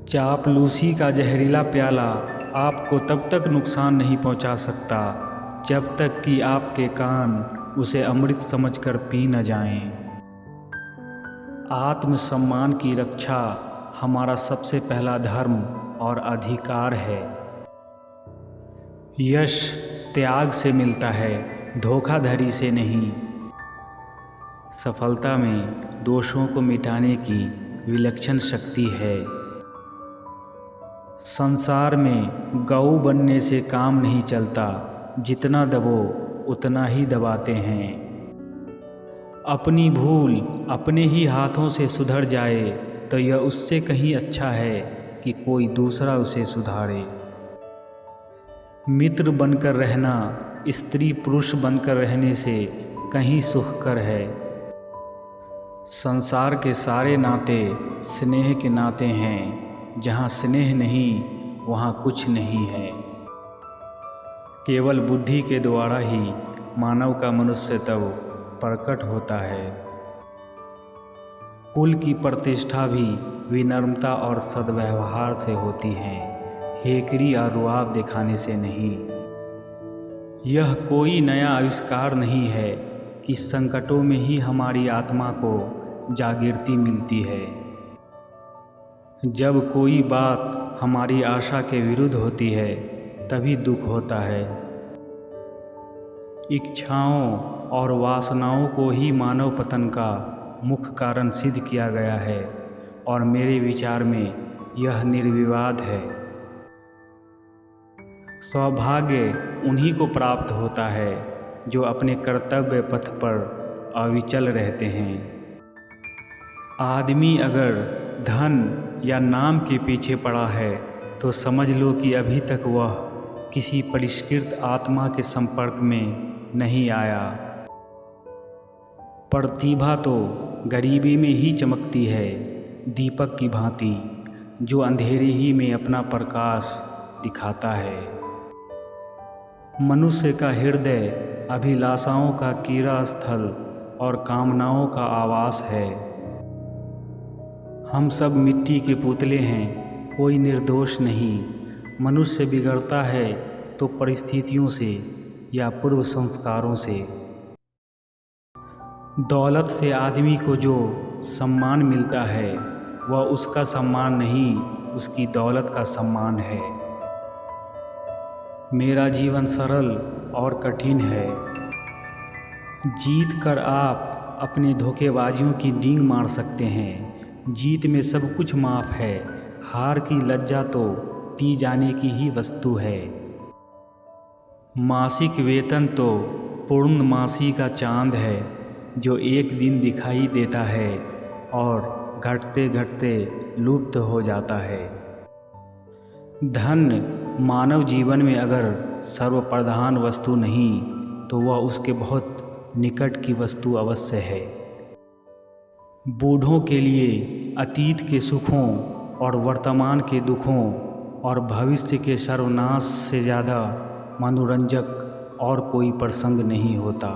चापलूसी का जहरीला प्याला आपको तब तक नुकसान नहीं पहुंचा सकता जब तक कि आपके कान उसे अमृत समझकर पी न जाएं। आत्मसम्मान की रक्षा हमारा सबसे पहला धर्म और अधिकार है। यश त्याग से मिलता है, धोखाधड़ी से नहीं। सफलता में दोषों को मिटाने की विलक्षण शक्ति है। संसार में गऊ बनने से काम नहीं चलता, जितना दबो उतना ही दबाते हैं। अपनी भूल अपने ही हाथों से सुधर जाए तो यह उससे कहीं अच्छा है कि कोई दूसरा उसे सुधारे। मित्र बनकर रहना स्त्री पुरुष बनकर रहने से कहीं सुखकर है। संसार के सारे नाते स्नेह के नाते हैं, जहाँ स्नेह नहीं वहाँ कुछ नहीं है। केवल बुद्धि के द्वारा ही मानव का मनुष्यत्व प्रकट होता है। कुल की प्रतिष्ठा भी विनम्रता और सद्व्यवहार से होती है, हेकड़ी और रुआब दिखाने से नहीं। यह कोई नया आविष्कार नहीं है कि संकटों में ही हमारी आत्मा को जागृति मिलती है। जब कोई बात हमारी आशा के विरुद्ध होती है तभी दुख होता है। इच्छाओं और वासनाओं को ही मानव पतन का मुख्य कारण सिद्ध किया गया है और मेरे विचार में यह निर्विवाद है। सौभाग्य उन्हीं को प्राप्त होता है जो अपने कर्तव्य पथ पर अविचल रहते हैं। आदमी अगर धन या नाम के पीछे पड़ा है तो समझ लो कि अभी तक वह किसी परिष्कृत आत्मा के संपर्क में नहीं आया। प्रतिभा तो गरीबी में ही चमकती है, दीपक की भांति जो अंधेरे ही में अपना प्रकाश दिखाता है। मनुष्य का हृदय अभिलाषाओं का कीड़ा स्थल और कामनाओं का आवास है। हम सब मिट्टी के पुतले हैं, कोई निर्दोष नहीं। मनुष्य बिगड़ता है तो परिस्थितियों से या पूर्व संस्कारों से। दौलत से आदमी को जो सम्मान मिलता है वह उसका सम्मान नहीं, उसकी दौलत का सम्मान है। मेरा जीवन सरल और कठिन है। जीत कर आप अपने धोखेबाजियों की डींग मार सकते हैं। जीत में सब कुछ माफ़ है, हार की लज्जा तो पी जाने की ही वस्तु है। मासिक वेतन तो पूर्णमासी का चांद है जो एक दिन दिखाई देता है और घटते घटते लुप्त हो जाता है। धन मानव जीवन में अगर सर्वप्रधान वस्तु नहीं तो वह उसके बहुत निकट की वस्तु अवश्य है। बूढ़ों के लिए अतीत के सुखों और वर्तमान के दुखों और भविष्य के सर्वनाश से ज़्यादा मनोरंजक और कोई प्रसंग नहीं होता।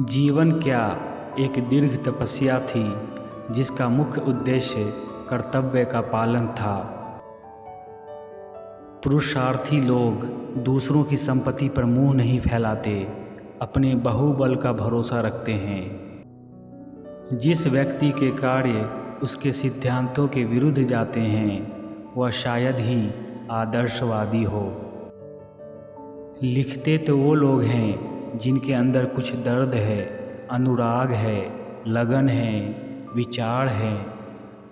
जीवन क्या एक दीर्घ तपस्या थी जिसका मुख्य उद्देश्य कर्तव्य का पालन था। पुरुषार्थी लोग दूसरों की संपत्ति पर मुंह नहीं फैलाते, अपने बाहुबल का भरोसा रखते हैं। जिस व्यक्ति के कार्य उसके सिद्धांतों के विरुद्ध जाते हैं वह शायद ही आदर्शवादी हो। लिखते तो वो लोग हैं जिनके अंदर कुछ दर्द है, अनुराग है, लगन है, विचार है,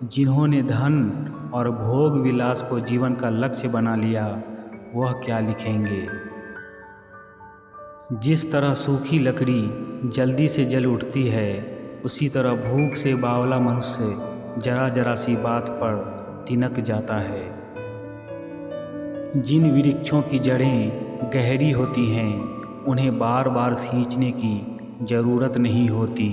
जिन्होंने धन और भोग विलास को जीवन का लक्ष्य बना लिया, वह क्या लिखेंगे। जिस तरह सूखी लकड़ी जल्दी से जल उठती है, उसी तरह भूख से बावला मनुष्य जरा जरा सी बात पर तिनक जाता है। जिन वृक्षों की जड़ें गहरी होती हैं उन्हें बार बार सींचने की ज़रूरत नहीं होती।